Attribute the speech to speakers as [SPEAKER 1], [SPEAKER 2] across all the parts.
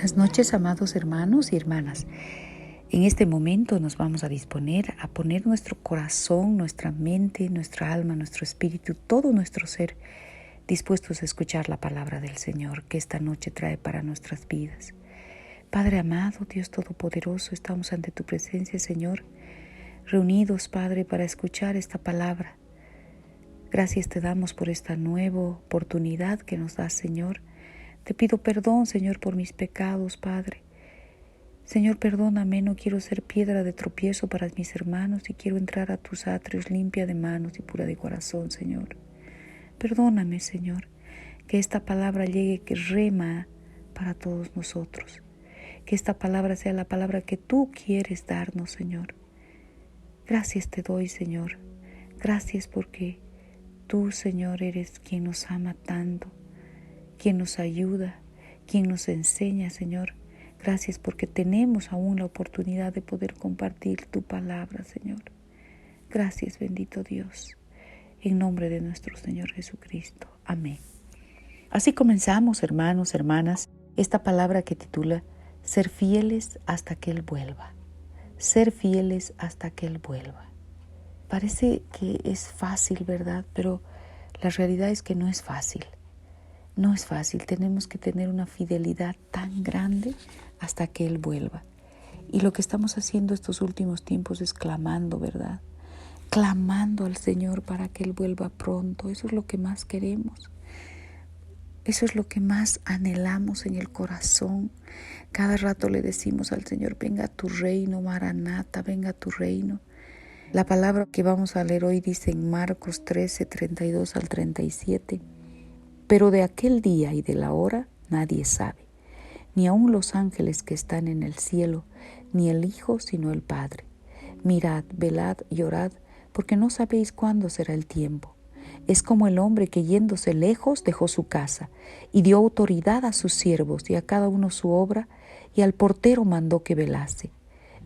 [SPEAKER 1] Buenas noches, amados hermanos y hermanas. En este momento nos vamos a disponer a poner nuestro corazón, nuestra mente, nuestra alma, nuestro espíritu, todo nuestro ser dispuestos a escuchar la palabra del Señor que esta noche trae para nuestras vidas. Padre amado, Dios Todopoderoso, estamos ante tu presencia, Señor, reunidos, Padre, para escuchar esta palabra. Gracias te damos por esta nueva oportunidad que nos das, Señor. Te pido perdón, Señor, por mis pecados, Padre. Señor, perdóname, no quiero ser piedra de tropiezo para mis hermanos y quiero entrar a tus atrios limpia de manos y pura de corazón, Señor. Perdóname, Señor, que esta palabra llegue que rema para todos nosotros. Que esta palabra sea la palabra que tú quieres darnos, Señor. Gracias te doy, Señor. Gracias porque tú, Señor, eres quien nos ama tanto, quien nos ayuda, quien nos enseña, Señor. Gracias porque tenemos aún la oportunidad de poder compartir tu palabra, Señor. Gracias, bendito Dios. En nombre de nuestro Señor Jesucristo. Amén. Así comenzamos, hermanos, hermanas, esta palabra que titula Ser fieles hasta que Él vuelva. Ser fieles hasta que Él vuelva. Parece que es fácil, ¿verdad? Pero la realidad es que no es fácil. No es fácil, tenemos que tener una fidelidad tan grande hasta que Él vuelva. Y lo que estamos haciendo estos últimos tiempos es clamando, ¿verdad? Clamando al Señor para que Él vuelva pronto. Eso es lo que más queremos. Eso es lo que más anhelamos en el corazón. Cada rato le decimos al Señor, venga a tu reino, Maranata, venga a tu reino. La palabra que vamos a leer hoy dice en Marcos 13, 32 al 37. Pero de aquel día y de la hora nadie sabe, ni aun los ángeles que están en el cielo, ni el Hijo, sino el Padre. Mirad, velad y orad, porque no sabéis cuándo será el tiempo. Es como el hombre que yéndose lejos dejó su casa, y dio autoridad a sus siervos y a cada uno su obra, y al portero mandó que velase.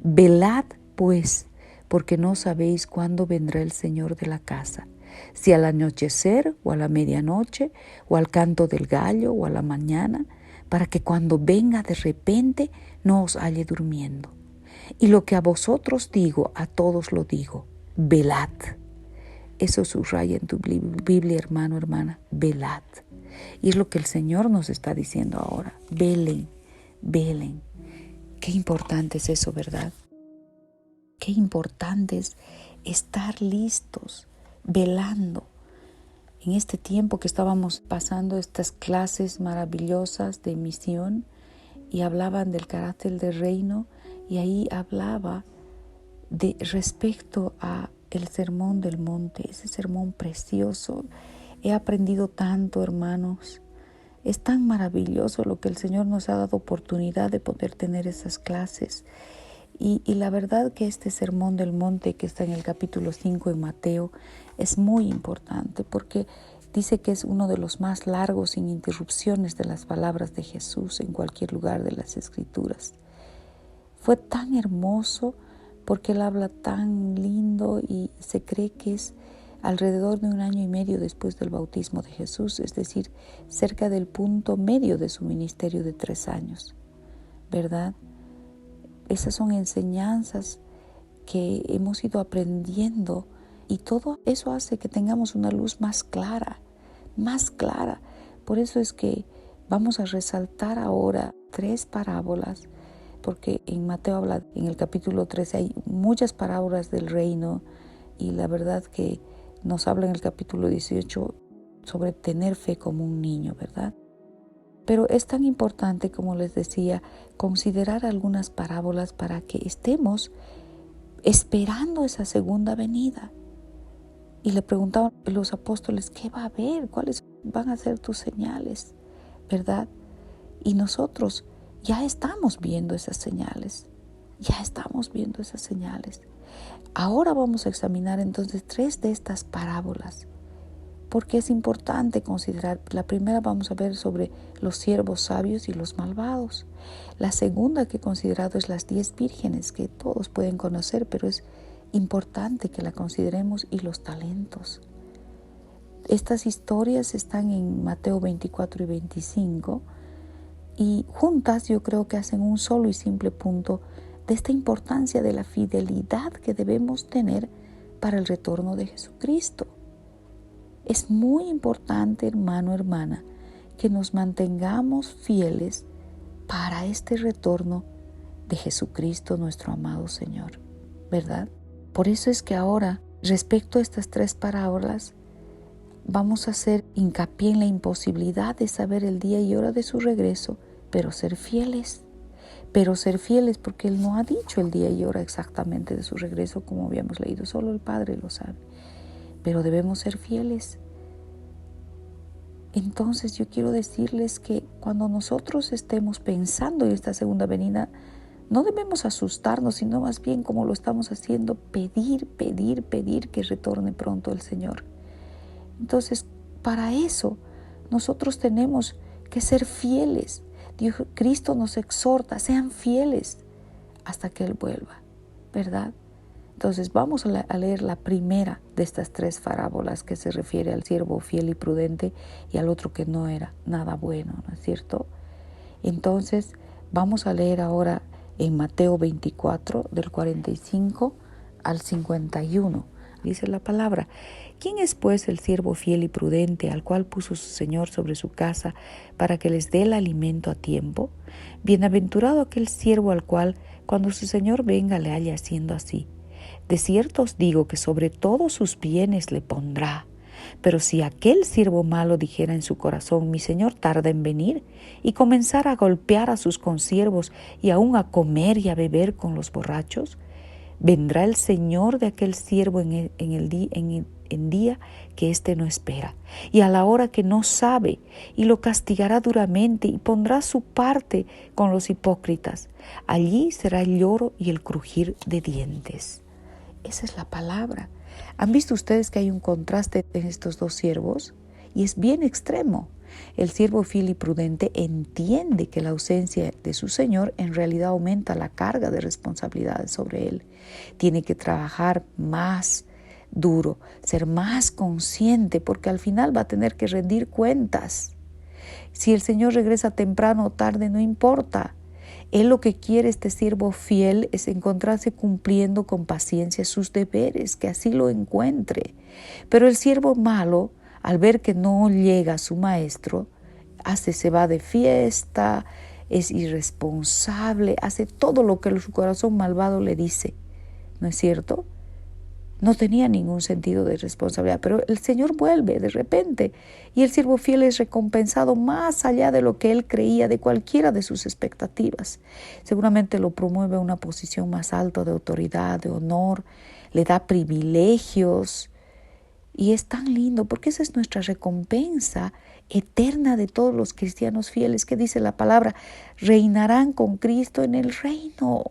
[SPEAKER 1] Velad, pues, porque no sabéis cuándo vendrá el Señor de la casa, si al anochecer o a la medianoche o al canto del gallo o a la mañana, para que cuando venga de repente no os halle durmiendo. Y lo que a vosotros digo, a todos lo digo, velad. Eso subraya en tu Biblia, hermano, hermana, velad. Y es lo que el Señor nos está diciendo ahora, velen, velen. Qué importante es eso, ¿verdad? Qué importante es estar listos, velando. En este tiempo que estábamos pasando estas clases maravillosas de misión y hablaban del carácter del reino y ahí hablaba de respecto a el sermón del monte, ese sermón precioso. He aprendido tanto, hermanos. Es tan maravilloso lo que el Señor nos ha dado oportunidad de poder tener esas clases. Y la verdad que este sermón del monte que está en el capítulo 5 en Mateo es muy importante porque dice que es uno de los más largos sin interrupciones de las palabras de Jesús en cualquier lugar de las Escrituras. Fue tan hermoso porque Él habla tan lindo y se cree que es alrededor de 1 año y medio después del bautismo de Jesús, es decir, cerca del punto medio de su ministerio de 3 años, ¿verdad? Esas son enseñanzas que hemos ido aprendiendo y todo eso hace que tengamos una luz más clara, más clara. Por eso es que vamos a resaltar ahora 3 parábolas, porque en Mateo habla, en el capítulo 13 hay muchas parábolas del reino y la verdad que nos habla en el capítulo 18 sobre tener fe como un niño, ¿verdad? Pero es tan importante, como les decía, considerar algunas parábolas para que estemos esperando esa segunda venida. Y le preguntaban los apóstoles, ¿qué va a haber? ¿Cuáles van a ser tus señales? ¿Verdad? Y nosotros ya estamos viendo esas señales. Ya estamos viendo esas señales. Ahora vamos a examinar entonces 3 de estas parábolas, porque es importante considerar. La primera vamos a ver sobre los siervos sabios y los malvados. La segunda que he considerado es las 10 vírgenes, que todos pueden conocer, pero es importante que la consideremos, y los talentos. Estas historias están en Mateo 24 y 25 y juntas yo creo que hacen un solo y simple punto de esta importancia de la fidelidad que debemos tener para el retorno de Jesucristo. Es muy importante, hermano, hermana, que nos mantengamos fieles para este retorno de Jesucristo, nuestro amado Señor, ¿verdad? Por eso es que ahora, respecto a estas 3 parábolas, vamos a hacer hincapié en la imposibilidad de saber el día y hora de su regreso, pero ser fieles. Pero ser fieles porque Él no ha dicho el día y hora exactamente de su regreso, como habíamos leído, solo el Padre lo sabe. Pero debemos ser fieles. Entonces yo quiero decirles que cuando nosotros estemos pensando en esta segunda venida, no debemos asustarnos, sino más bien, como lo estamos haciendo, pedir que retorne pronto el Señor. Entonces, para eso, nosotros tenemos que ser fieles. Cristo nos exhorta, sean fieles hasta que Él vuelva, ¿verdad? Entonces, vamos a leer la primera de estas 3 parábolas que se refiere al siervo fiel y prudente y al otro que no era nada bueno, ¿no es cierto? Entonces, vamos a leer ahora en Mateo 24, del 45 al 51. Dice la palabra: ¿Quién es pues el siervo fiel y prudente al cual puso su Señor sobre su casa para que les dé el alimento a tiempo? Bienaventurado aquel siervo al cual, cuando su Señor venga, le halle haciendo así. De cierto os digo que sobre todos sus bienes le pondrá. Pero si aquel siervo malo dijera en su corazón: mi Señor tarda en venir, y comenzara a golpear a sus consiervos y aún a comer y a beber con los borrachos, vendrá el Señor de aquel siervo en día que éste no espera, y a la hora que no sabe, y lo castigará duramente, y pondrá su parte con los hipócritas. Allí será el lloro y el crujir de dientes. Esa es la palabra. ¿Han visto ustedes que hay un contraste en estos 2 siervos? Y es bien extremo. El siervo fiel y prudente entiende que la ausencia de su Señor en realidad aumenta la carga de responsabilidades sobre él. Tiene que trabajar más duro, ser más consciente, porque al final va a tener que rendir cuentas. Si el Señor regresa temprano o tarde, no importa. Él lo que quiere, este siervo fiel, es encontrarse cumpliendo con paciencia sus deberes, que así lo encuentre. Pero el siervo malo, al ver que no llega su maestro, se va de fiesta, es irresponsable, hace todo lo que su corazón malvado le dice. ¿No es cierto? No tenía ningún sentido de responsabilidad, pero el Señor vuelve de repente y el siervo fiel es recompensado más allá de lo que él creía, de cualquiera de sus expectativas. Seguramente lo promueve a una posición más alta de autoridad, de honor, le da privilegios y es tan lindo porque esa es nuestra recompensa eterna de todos los cristianos fieles, que dice la palabra: reinarán con Cristo en el reino.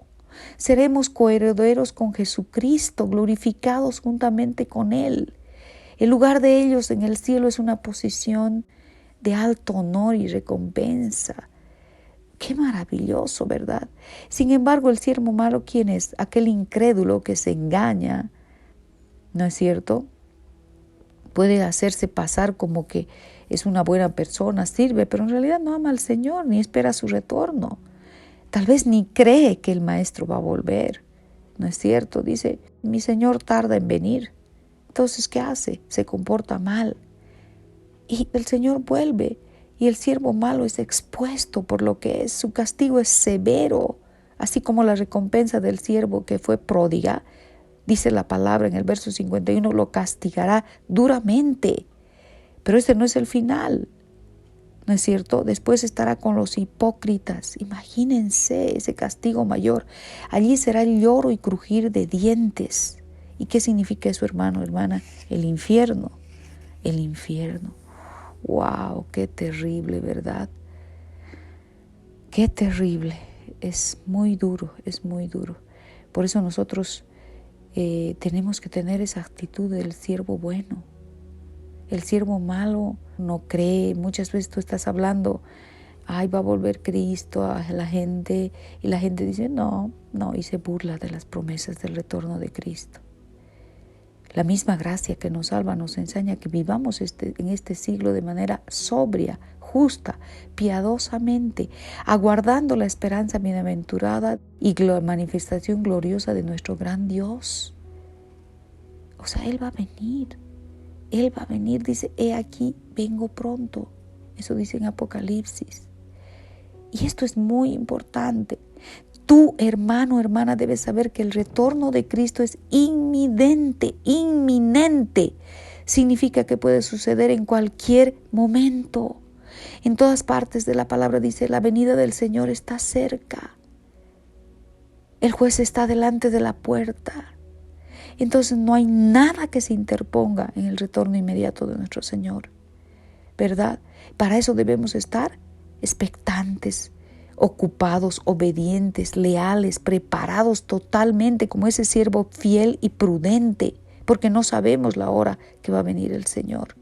[SPEAKER 1] Seremos coherederos con Jesucristo, glorificados juntamente con Él. El lugar de ellos en el cielo es una posición de alto honor y recompensa. Qué maravilloso, ¿verdad? Sin embargo, el siervo malo, ¿quién es? Aquel incrédulo que se engaña, ¿no es cierto? Puede hacerse pasar como que es una buena persona, sirve, pero en realidad no ama al Señor ni espera su retorno. Tal vez ni cree que el maestro va a volver, ¿no es cierto? Dice: mi Señor tarda en venir. Entonces, ¿qué hace? Se comporta mal. Y el Señor vuelve y el siervo malo es expuesto por lo que es. Su castigo es severo, así como la recompensa del siervo que fue pródiga. Dice la palabra en el verso 51, lo castigará duramente. Pero ese no es el final. ¿No es cierto? Después estará con los hipócritas. Imagínense ese castigo mayor. Allí será el lloro y crujir de dientes. ¿Y qué significa eso, hermano, hermana? El infierno. El infierno. ¡Wow! ¡Qué terrible!, ¿verdad? ¡Qué terrible! Es muy duro, es muy duro. Por eso nosotros tenemos que tener esa actitud del siervo bueno. El siervo malo no cree. Muchas veces tú estás hablando: ay, va a volver Cristo a la gente, y la gente dice no, y se burla de las promesas del retorno de Cristo. La misma gracia que nos salva nos enseña que vivamos en este siglo de manera sobria, justa, piadosamente, aguardando la esperanza bienaventurada y la manifestación gloriosa de nuestro gran Dios. O sea, Él va a venir. Él va a venir, dice, he aquí, vengo pronto. Eso dice en Apocalipsis. Y esto es muy importante. Tú, hermano, hermana, debes saber que el retorno de Cristo es inminente, inminente. Significa que puede suceder en cualquier momento. En todas partes de la palabra dice, la venida del Señor está cerca. El juez está delante de la puerta. Entonces no hay nada que se interponga en el retorno inmediato de nuestro Señor, ¿verdad? Para eso debemos estar expectantes, ocupados, obedientes, leales, preparados totalmente como ese siervo fiel y prudente, porque no sabemos la hora que va a venir el Señor.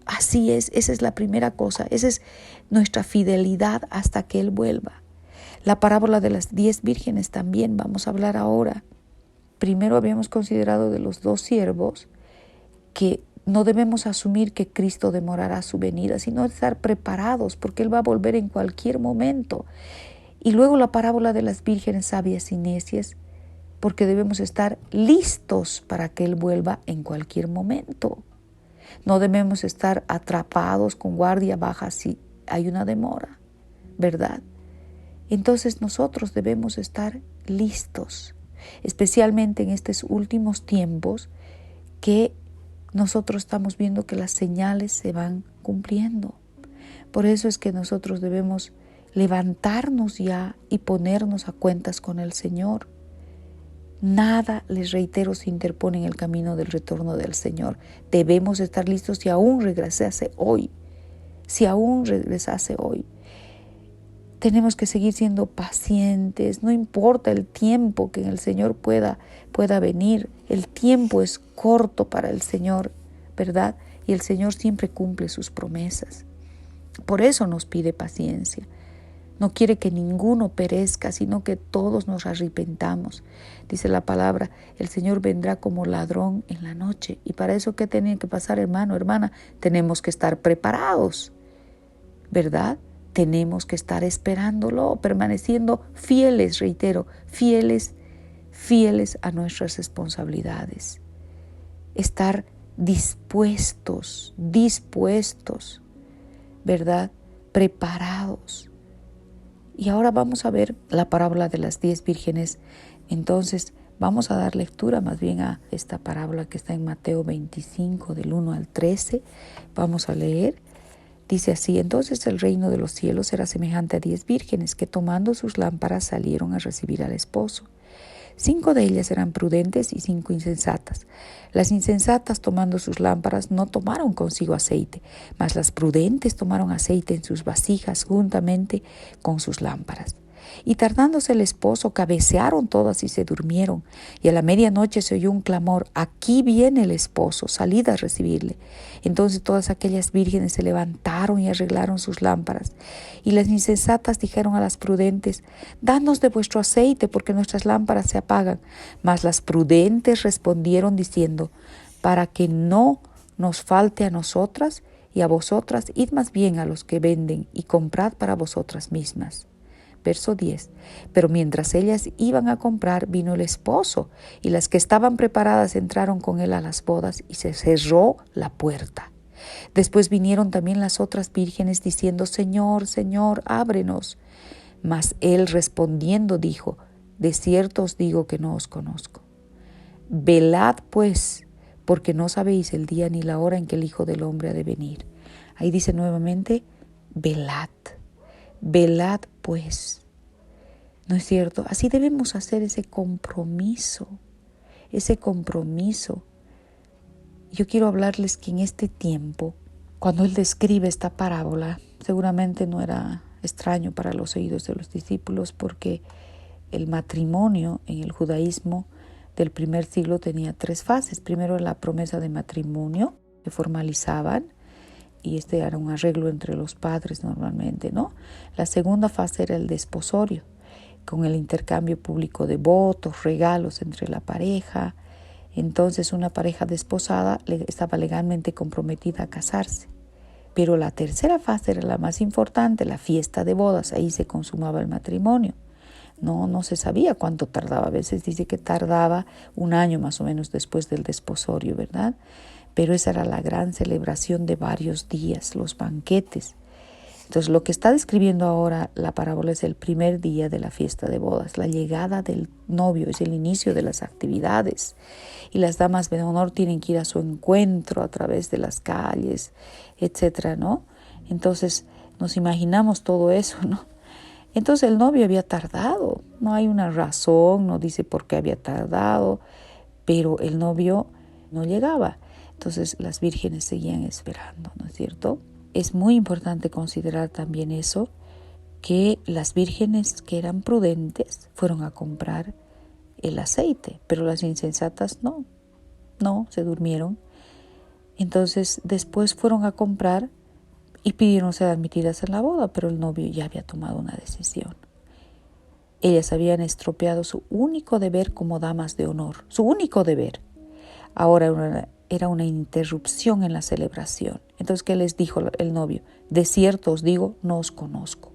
[SPEAKER 1] Así es, esa es la primera cosa, esa es nuestra fidelidad hasta que Él vuelva. La parábola de las 10 vírgenes también vamos a hablar ahora. Primero habíamos considerado de los 2 siervos que no debemos asumir que Cristo demorará su venida, sino estar preparados porque Él va a volver en cualquier momento. Y luego la parábola de las vírgenes sabias y necias, porque debemos estar listos para que Él vuelva en cualquier momento. No debemos estar atrapados con guardia baja si hay una demora, ¿verdad? Entonces nosotros debemos estar listos, especialmente en estos últimos tiempos que nosotros estamos viendo que las señales se van cumpliendo. Por eso es que nosotros debemos levantarnos ya y ponernos a cuentas con el Señor. Nada, les reitero, se interpone en el camino del retorno del Señor. Debemos estar listos si aún regresase hoy. Tenemos que seguir siendo pacientes, no importa el tiempo que el Señor pueda venir. El tiempo es corto para el Señor, ¿verdad? Y el Señor siempre cumple sus promesas. Por eso nos pide paciencia. No quiere que ninguno perezca, sino que todos nos arrepentamos. Dice la palabra, el Señor vendrá como ladrón en la noche. Y para eso, ¿qué tiene que pasar, hermano, hermana? Tenemos que estar preparados, ¿verdad? Tenemos que estar esperándolo, permaneciendo fieles, reitero, fieles a nuestras responsabilidades. Estar dispuestos, ¿verdad? Preparados. Y ahora vamos a ver la parábola de las 10 vírgenes. Entonces vamos a dar lectura más bien a esta parábola que está en Mateo 25, del 1 al 13. Vamos a leer. Dice así, entonces el reino de los cielos será semejante a 10 vírgenes que tomando sus lámparas salieron a recibir al esposo. 5 de ellas eran prudentes y 5 insensatas. Las insensatas, tomando sus lámparas, no tomaron consigo aceite, mas las prudentes tomaron aceite en sus vasijas juntamente con sus lámparas. Y tardándose el esposo, cabecearon todas y se durmieron. Y a la medianoche se oyó un clamor, aquí viene el esposo, salid a recibirle. Entonces todas aquellas vírgenes se levantaron y arreglaron sus lámparas. Y las insensatas dijeron a las prudentes, danos de vuestro aceite, porque nuestras lámparas se apagan. Mas las prudentes respondieron diciendo, para que no nos falte a nosotras y a vosotras, id más bien a los que venden y comprad para vosotras mismas. Verso 10. Pero mientras ellas iban a comprar, vino el esposo, y las que estaban preparadas entraron con él a las bodas, y se cerró la puerta. Después vinieron también las otras vírgenes, diciendo, Señor, Señor, ábrenos. Mas él respondiendo dijo, de cierto os digo que no os conozco. Velad pues, porque no sabéis el día ni la hora en que el Hijo del Hombre ha de venir. Ahí dice nuevamente, velad. Velad pues, ¿no es cierto? Así debemos hacer ese compromiso. Yo quiero hablarles que en este tiempo, cuando él describe esta parábola, seguramente no era extraño para los oídos de los discípulos, porque el matrimonio en el judaísmo del primer siglo tenía 3 fases. Primero la promesa de matrimonio que formalizaban, y este era un arreglo entre los padres normalmente, ¿no? La segunda fase era el desposorio, con el intercambio público de votos, regalos entre la pareja, Entonces una pareja desposada estaba legalmente comprometida a casarse. Pero la tercera fase era la más importante, la fiesta de bodas. Ahí se consumaba el matrimonio. No se sabía cuánto tardaba. A veces dice que tardaba un año más o menos después del desposorio, ¿verdad? Pero esa era la gran celebración de varios días, los banquetes. Entonces lo que está describiendo ahora la parábola es el primer día de la fiesta de bodas. La llegada del novio es el inicio de las actividades. Y las damas de honor tienen que ir a su encuentro a través de las calles, etcétera, ¿no? Entonces nos imaginamos todo eso, ¿no? Entonces el novio había tardado, no hay una razón, no dice por qué había tardado, pero el novio no llegaba. Entonces las vírgenes seguían esperando, ¿no es cierto? Es muy importante considerar también eso, que las vírgenes que eran prudentes fueron a comprar el aceite, pero las insensatas no, se durmieron. Entonces después fueron a comprar y pidieron ser admitidas en la boda, pero el novio ya había tomado una decisión. Ellas habían estropeado su único deber como damas de honor, su único deber. Ahora era una interrupción en la celebración. Entonces, ¿qué les dijo el novio? De cierto os digo, no os conozco.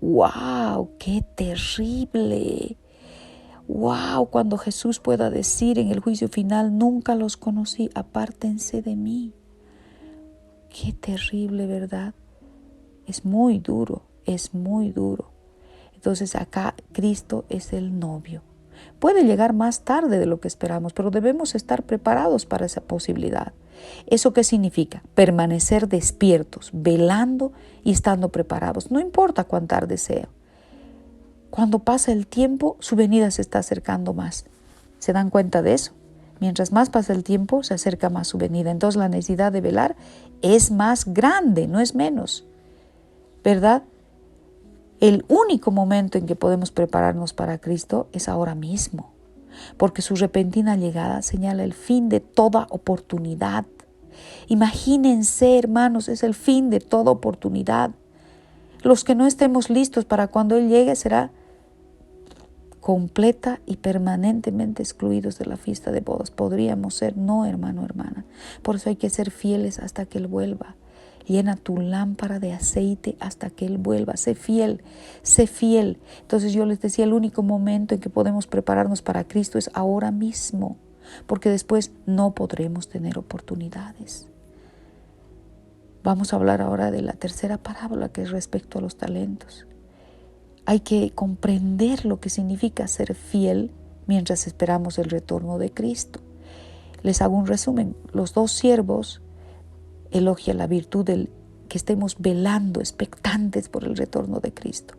[SPEAKER 1] ¡Wow! ¡Qué terrible! ¡Wow! Cuando Jesús pueda decir en el juicio final, nunca los conocí, apártense de mí. ¡Qué terrible, verdad! Es muy duro, es muy duro. Entonces acá Cristo es el novio. Puede llegar más tarde de lo que esperamos, pero debemos estar preparados para esa posibilidad. ¿Eso qué significa? Permanecer despiertos, velando y estando preparados. No importa cuán tarde sea. Cuando pasa el tiempo, su venida se está acercando más. ¿Se dan cuenta de eso? Mientras más pasa el tiempo, se acerca más su venida. Entonces la necesidad de velar es más grande, no es menos. ¿Verdad? El único momento en que podemos prepararnos para Cristo es ahora mismo, porque su repentina llegada señala el fin de toda oportunidad. Imagínense, hermanos, es el fin de toda oportunidad. Los que no estemos listos para cuando Él llegue será completa y permanentemente excluidos de la fiesta de bodas. Podríamos ser, no, hermano, hermana. Por eso hay que ser fieles hasta que Él vuelva. Llena tu lámpara de aceite hasta que Él vuelva. Sé fiel, sé fiel. Entonces yo les decía, el único momento en que podemos prepararnos para Cristo es ahora mismo, porque después no podremos tener oportunidades. Vamos a hablar ahora de la tercera parábola, que es respecto a los talentos. Hay que comprender lo que significa ser fiel mientras esperamos el retorno de Cristo. Les hago un resumen. Los dos siervos elogia la virtud del que estemos velando, expectantes por el retorno de Cristo.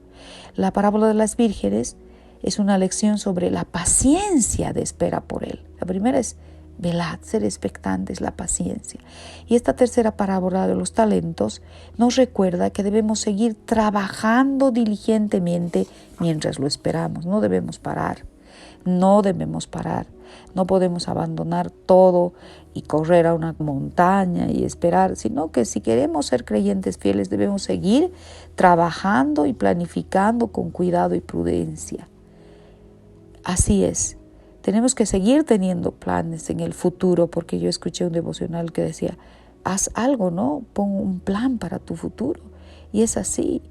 [SPEAKER 1] La parábola de las vírgenes es una lección sobre la paciencia de espera por Él. La primera es velad, ser expectantes, la paciencia. Y esta tercera parábola de los talentos nos recuerda que debemos seguir trabajando diligentemente mientras lo esperamos. No debemos parar. No debemos parar. No podemos abandonar todo y correr a una montaña y esperar, sino que si queremos ser creyentes fieles debemos seguir trabajando y planificando con cuidado y prudencia. Así es. Tenemos que seguir teniendo planes en el futuro, porque yo escuché un devocional que decía, haz algo, ¿no? Pon un plan para tu futuro. Y es así,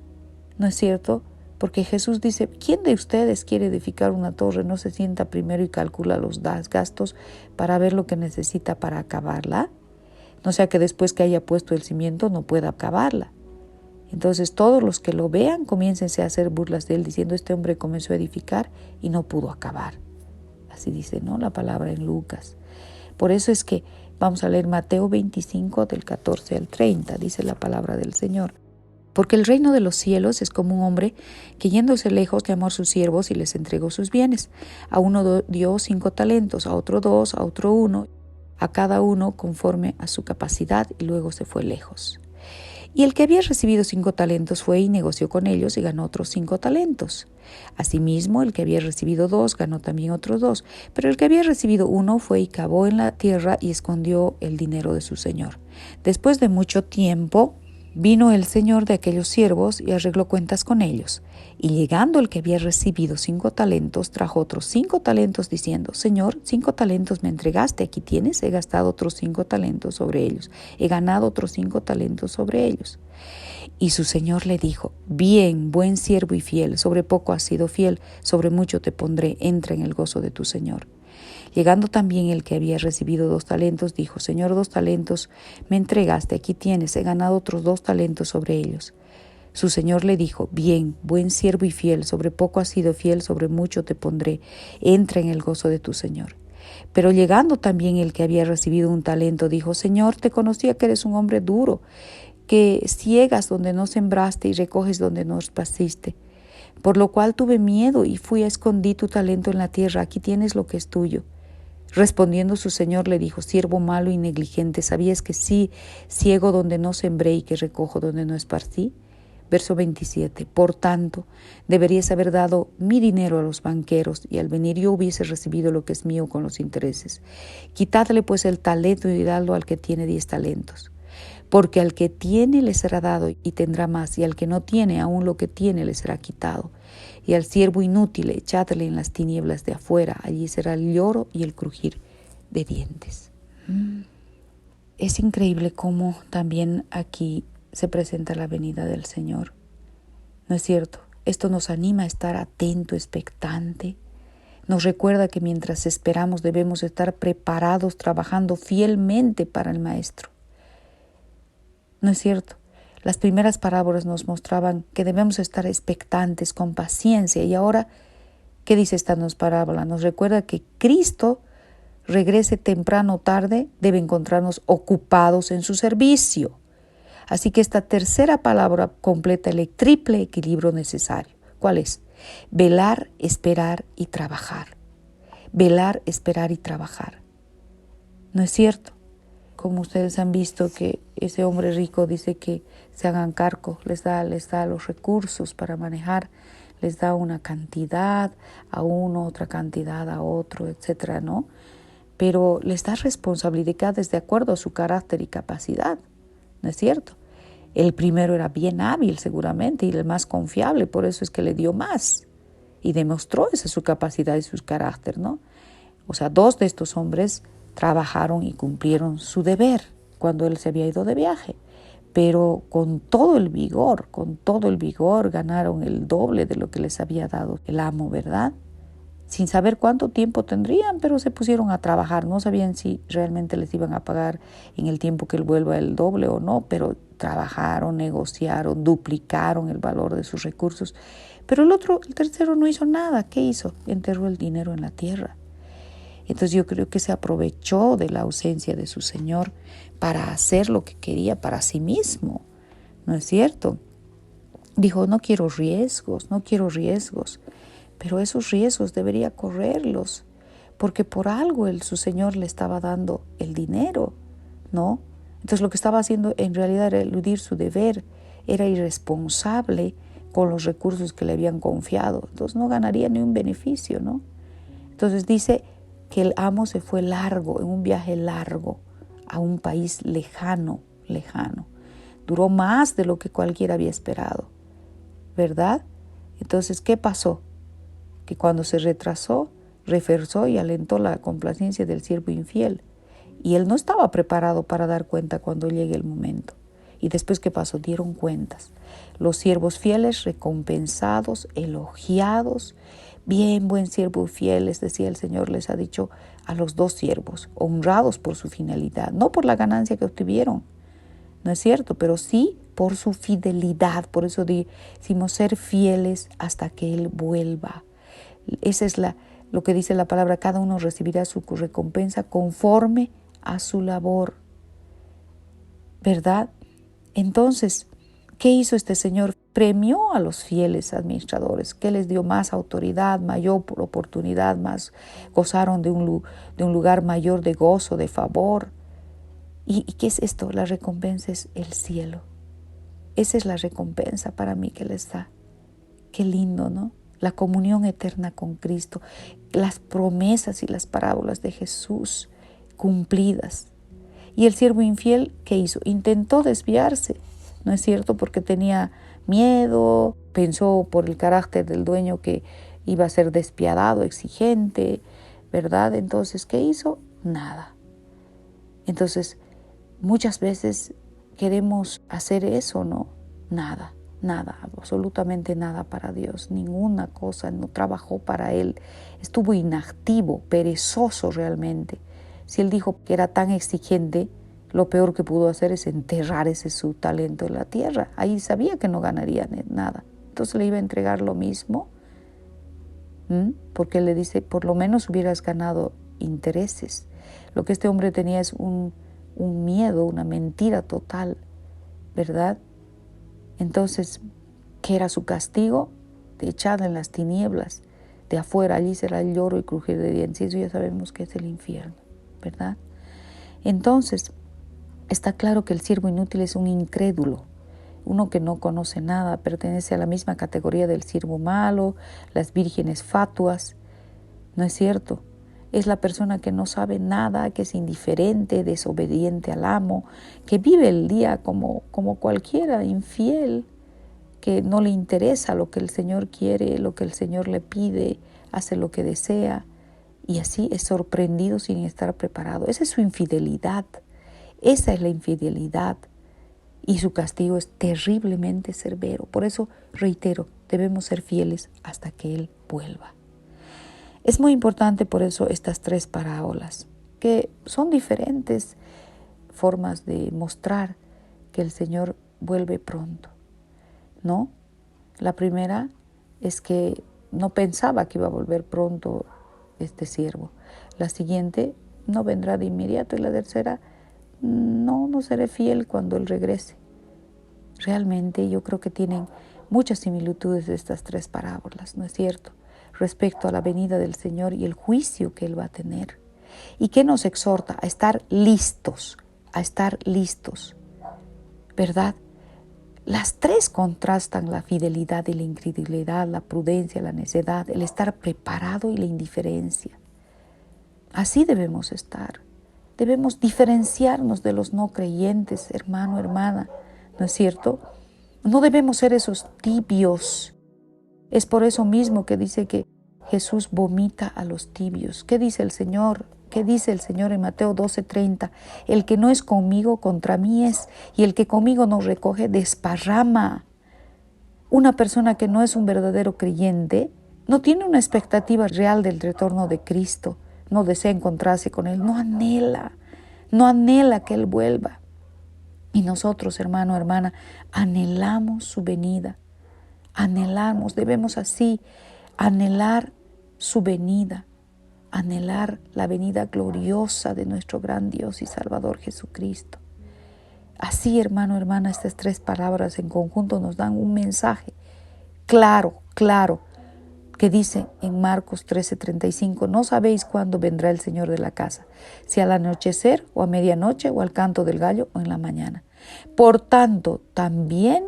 [SPEAKER 1] ¿no es cierto? Porque Jesús dice, ¿quién de ustedes quiere edificar una torre? No se sienta primero y calcula los gastos para ver lo que necesita para acabarla. No sea que después que haya puesto el cimiento no pueda acabarla. Entonces todos los que lo vean comiéncense a hacer burlas de él diciendo, este hombre comenzó a edificar y no pudo acabar. Así dice, ¿no? La palabra en Lucas. Por eso es que vamos a leer Mateo 25 del 14 al 30, dice la palabra del Señor. Porque el reino de los cielos es como un hombre que yéndose lejos llamó a sus siervos y les entregó sus bienes. A uno dio 5 talentos, a otro 2, a otro 1, a cada uno conforme a su capacidad, y luego se fue lejos. Y el que había recibido 5 talentos fue y negoció con ellos y ganó otros 5 talentos. Asimismo, el que había recibido 2 ganó también otros 2, pero el que había recibido 1 fue y cavó en la tierra y escondió el dinero de su señor. Después de mucho tiempo, Vino el señor de aquellos siervos y arregló cuentas con ellos. Y llegando el que había recibido 5 talentos, trajo otros 5 talentos, diciendo: Señor, 5 talentos me entregaste, aquí tienes, he gastado otros 5 talentos sobre ellos, he ganado otros 5 talentos sobre ellos. Y su señor le dijo: Bien, buen siervo y fiel, sobre poco has sido fiel, sobre mucho te pondré, entra en el gozo de tu señor. Llegando también el que había recibido 2 talentos, dijo: Señor, 2 talentos me entregaste, aquí tienes, he ganado otros 2 talentos sobre ellos. Su señor le dijo: Bien, buen siervo y fiel, sobre poco has sido fiel, sobre mucho te pondré, entra en el gozo de tu señor. Pero llegando también el que había recibido 1 talento, dijo: Señor, te conocía que eres un hombre duro, que ciegas donde no sembraste y recoges donde no esparciste. Por lo cual tuve miedo y fui a escondí tu talento en la tierra, aquí tienes lo que es tuyo. Respondiendo su señor le dijo: Siervo malo y negligente, ¿sabías que sí, ciego donde no sembré y que recojo donde no esparcí? Verso 27. Por tanto, deberías haber dado mi dinero a los banqueros, y al venir yo hubiese recibido lo que es mío con los intereses. Quitadle pues el talento y dadlo al que tiene 10 talentos. Porque al que tiene le será dado y tendrá más, y al que no tiene, aún lo que tiene le será quitado. Y al siervo inútil echadle en las tinieblas de afuera, allí será el lloro y el crujir de dientes. Es increíble cómo también aquí se presenta la venida del Señor. ¿No es cierto? Esto nos anima a estar atento, expectante. Nos recuerda que mientras esperamos debemos estar preparados, trabajando fielmente para el Maestro. ¿No es cierto? Las primeras parábolas nos mostraban que debemos estar expectantes, con paciencia. Y ahora, ¿qué dice esta parábola? Nos recuerda que Cristo, regrese temprano o tarde, debe encontrarnos ocupados en su servicio. Así que esta tercera palabra completa el triple equilibrio necesario. ¿Cuál es? Velar, esperar y trabajar. Velar, esperar y trabajar. ¿No es cierto? Como ustedes han visto que ese hombre rico dice que se hagan cargo, les da los recursos para manejar, les da una cantidad a uno, otra cantidad a otro, etcétera, ¿no? Pero les da responsabilidades de acuerdo a su carácter y capacidad, ¿no es cierto? El primero era bien hábil seguramente y el más confiable, por eso es que le dio más y demostró esa su capacidad y su carácter, ¿no? O sea, 2 de estos hombres trabajaron y cumplieron su deber cuando él se había ido de viaje, pero con todo el vigor ganaron el doble de lo que les había dado el amo, ¿verdad? Sin saber cuánto tiempo tendrían, pero se pusieron a trabajar. No sabían si realmente les iban a pagar en el tiempo que él vuelva el doble o no, pero trabajaron, negociaron, duplicaron el valor de sus recursos. Pero el tercero no hizo nada. ¿Qué hizo? Enterró el dinero en la tierra. Entonces yo creo que se aprovechó de la ausencia de su señor para hacer lo que quería para sí mismo, ¿no es cierto? Dijo: no quiero riesgos, pero esos riesgos debería correrlos, porque por algo su señor le estaba dando el dinero, ¿no? Entonces lo que estaba haciendo en realidad era eludir su deber, era irresponsable con los recursos que le habían confiado, entonces no ganaría ni un beneficio, ¿no? Entonces dice que el amo se fue en un viaje largo, a un país lejano. Duró más de lo que cualquiera había esperado, ¿verdad? Entonces, ¿qué pasó? Que cuando se retrasó, reforzó y alentó la complacencia del siervo infiel. Y él no estaba preparado para dar cuenta cuando llegue el momento. Y después, ¿qué pasó? Dieron cuentas. Los siervos fieles recompensados, elogiados. Bien, buen siervo fiel, les decía el Señor, les ha dicho a los 2 siervos, honrados por su finalidad, no por la ganancia que obtuvieron, ¿no es cierto? Pero sí por su fidelidad. Por eso decimos ser fieles hasta que Él vuelva. Esa es lo que dice la palabra: cada uno recibirá su recompensa conforme a su labor, ¿verdad? Entonces, ¿qué hizo este Señor? Premió a los fieles administradores, que les dio más autoridad, mayor oportunidad, gozaron de un lugar mayor de gozo, de favor. ¿Y qué es esto? La recompensa es el cielo. Esa es la recompensa para mí que les da. Qué lindo, ¿no? La comunión eterna con Cristo, las promesas y las parábolas de Jesús cumplidas. Y el siervo infiel, ¿qué hizo? Intentó desviarse, ¿no es cierto? Porque tenía miedo, pensó por el carácter del dueño que iba a ser despiadado, exigente, ¿verdad? Entonces, ¿qué hizo? Nada. Entonces, muchas veces queremos hacer eso, ¿no? Nada, nada, absolutamente nada para Dios, ninguna cosa, no trabajó para Él, estuvo inactivo, perezoso realmente. Si Él dijo que era tan exigente, lo peor que pudo hacer es enterrar ese su talento en la tierra. Ahí sabía que no ganaría nada. Entonces le iba a entregar lo mismo, porque Él le dice, por lo menos hubieras ganado intereses. Lo que este hombre tenía es un miedo, una mentira total, ¿verdad? Entonces, ¿qué era su castigo? De echada en las tinieblas de afuera, allí será el lloro y crujir de dientes. Y eso ya sabemos que es el infierno, ¿verdad? Entonces, está claro que el siervo inútil es un incrédulo, uno que no conoce nada, pertenece a la misma categoría del siervo malo, las vírgenes fatuas, ¿no es cierto? Es la persona que no sabe nada, que es indiferente, desobediente al amo, que vive el día como cualquiera, infiel, que no le interesa lo que el Señor quiere, lo que el Señor le pide, hace lo que desea y así es sorprendido sin estar preparado. Esa es su infidelidad, esa es la infidelidad y su castigo es terriblemente severo. Por eso, reitero, debemos ser fieles hasta que Él vuelva. Es muy importante por eso estas tres parábolas, que son diferentes formas de mostrar que el Señor vuelve pronto, ¿no? La primera es que no pensaba que iba a volver pronto este siervo. La siguiente, no vendrá de inmediato. Y la tercera, no seré fiel cuando Él regrese. Realmente yo creo que tienen muchas similitudes de estas tres parábolas, ¿no es cierto? Respecto a la venida del Señor y el juicio que Él va a tener. Y que nos exhorta a estar listos, ¿verdad? Las tres contrastan la fidelidad y la incredulidad, la prudencia, la necedad, el estar preparado y la indiferencia. Así debemos estar. Debemos diferenciarnos de los no creyentes, hermano, hermana, ¿no es cierto? No debemos ser esos tibios. Es por eso mismo que dice que Jesús vomita a los tibios. ¿Qué dice el Señor? ¿Qué dice el Señor en Mateo 12:30? El que no es conmigo, contra mí es, y el que conmigo no recoge, desparrama. Una persona que no es un verdadero creyente no tiene una expectativa real del retorno de Cristo, no desea encontrarse con Él, no anhela que Él vuelva. Y nosotros, hermano, hermana, anhelamos su venida, debemos así anhelar su venida, anhelar la venida gloriosa de nuestro gran Dios y Salvador Jesucristo. Así, hermano, hermana, estas tres palabras en conjunto nos dan un mensaje claro, que dice en Marcos 13:35, no sabéis cuándo vendrá el Señor de la casa, si al anochecer o a medianoche o al canto del gallo o en la mañana. Por tanto, también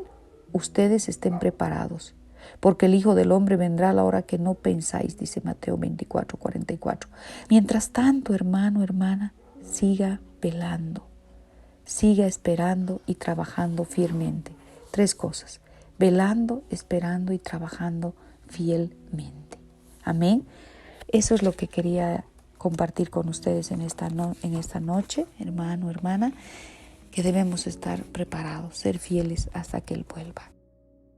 [SPEAKER 1] ustedes estén preparados, porque el Hijo del Hombre vendrá a la hora que no pensáis, dice Mateo 24:44. Mientras tanto, hermano, hermana, siga velando, siga esperando y trabajando fielmente. Tres cosas: velando, esperando y trabajando fielmente. Amén. Eso es lo que quería compartir con ustedes en esta noche, hermano, hermana, que debemos estar preparados, ser fieles hasta que Él vuelva.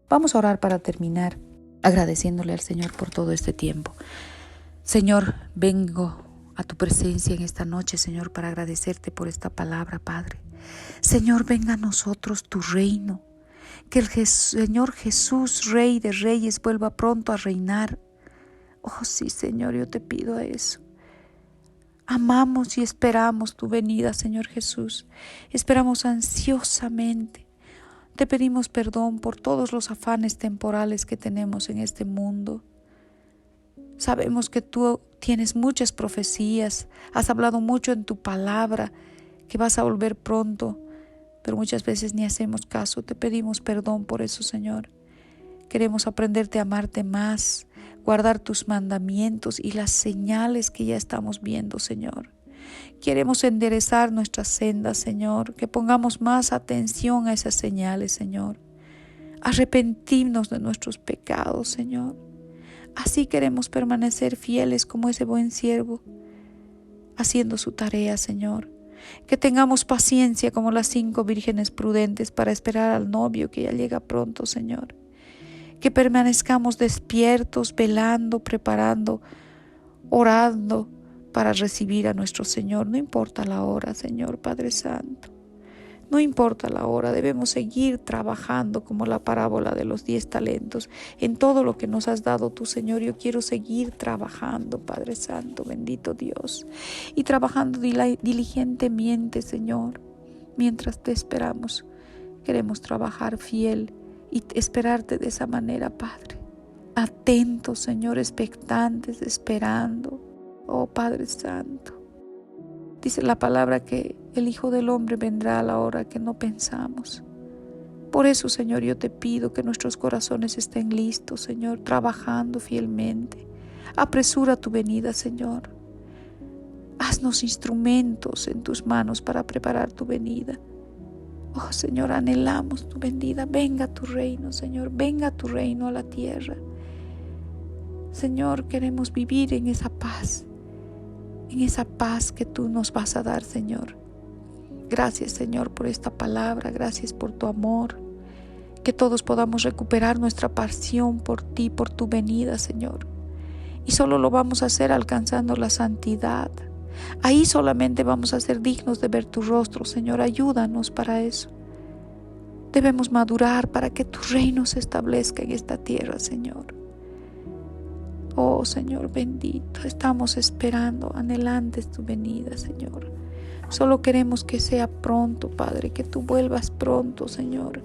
[SPEAKER 1] Vamos a orar para terminar, agradeciéndole al Señor por todo este tiempo. Señor, vengo a tu presencia en esta noche, Señor, para agradecerte por esta palabra, Padre. Señor, venga a nosotros tu reino. Que el Señor Jesús, Rey de Reyes, vuelva pronto a reinar. Oh sí, Señor, yo te pido eso. Amamos y esperamos tu venida, Señor Jesús. Esperamos ansiosamente. Te pedimos perdón por todos los afanes temporales que tenemos en este mundo. Sabemos que tú tienes muchas profecías, has hablado mucho en tu palabra, que vas a volver pronto, pero muchas veces ni hacemos caso. Te pedimos perdón por eso, Señor. Queremos aprenderte a amarte más, guardar tus mandamientos y las señales que ya estamos viendo, Señor. Queremos enderezar nuestras sendas, Señor, que pongamos más atención a esas señales, Señor. Arrepentirnos de nuestros pecados, Señor. Así queremos permanecer fieles como ese buen siervo, haciendo su tarea, Señor. Que tengamos paciencia como las 5 vírgenes prudentes para esperar al novio que ya llega pronto, Señor. Que permanezcamos despiertos, velando, preparando, orando para recibir a nuestro Señor. No importa la hora, Señor Padre Santo. No importa la hora, debemos seguir trabajando como la parábola de los 10 talentos. En todo lo que nos has dado tú, Señor, yo quiero seguir trabajando, Padre Santo, bendito Dios. Y trabajando diligentemente, Señor, mientras te esperamos. Queremos trabajar fiel y esperarte de esa manera, Padre. Atentos, Señor, expectantes, esperando. Oh, Padre Santo. Dice la palabra que el Hijo del Hombre vendrá a la hora que no pensamos. Por eso, Señor, yo te pido que nuestros corazones estén listos, Señor, trabajando fielmente. Apresura tu venida, Señor. Haznos instrumentos en tus manos para preparar tu venida. Oh, Señor, anhelamos tu venida. Venga tu reino, Señor. Venga tu reino a la tierra. Señor, queremos vivir en esa paz que tú nos vas a dar, Señor. Gracias, Señor, por esta palabra. Gracias por tu amor. Que todos podamos recuperar nuestra pasión por ti, por tu venida, Señor. Y solo lo vamos a hacer alcanzando la santidad. Ahí solamente vamos a ser dignos de ver tu rostro, Señor. Ayúdanos para eso. Debemos madurar para que tu reino se establezca en esta tierra, Señor. Oh, Señor bendito, estamos esperando, anhelantes tu venida, Señor. Solo queremos que sea pronto, Padre, que tú vuelvas pronto, Señor.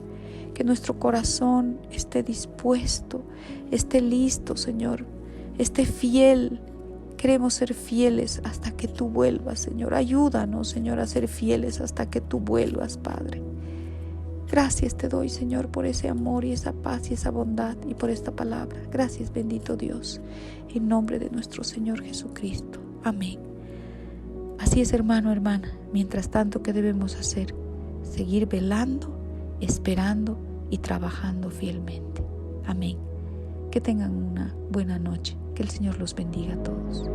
[SPEAKER 1] Que nuestro corazón esté dispuesto, esté listo, Señor. Esté fiel. Queremos ser fieles hasta que tú vuelvas, Señor. Ayúdanos, Señor, a ser fieles hasta que tú vuelvas, Padre. Gracias te doy, Señor, por ese amor y esa paz y esa bondad y por esta palabra. Gracias, bendito Dios, en nombre de nuestro Señor Jesucristo. Amén. Así es, hermano, hermana. Mientras tanto, ¿qué debemos hacer? Seguir velando, esperando y trabajando fielmente. Amén. Que tengan una buena noche. Que el Señor los bendiga a todos.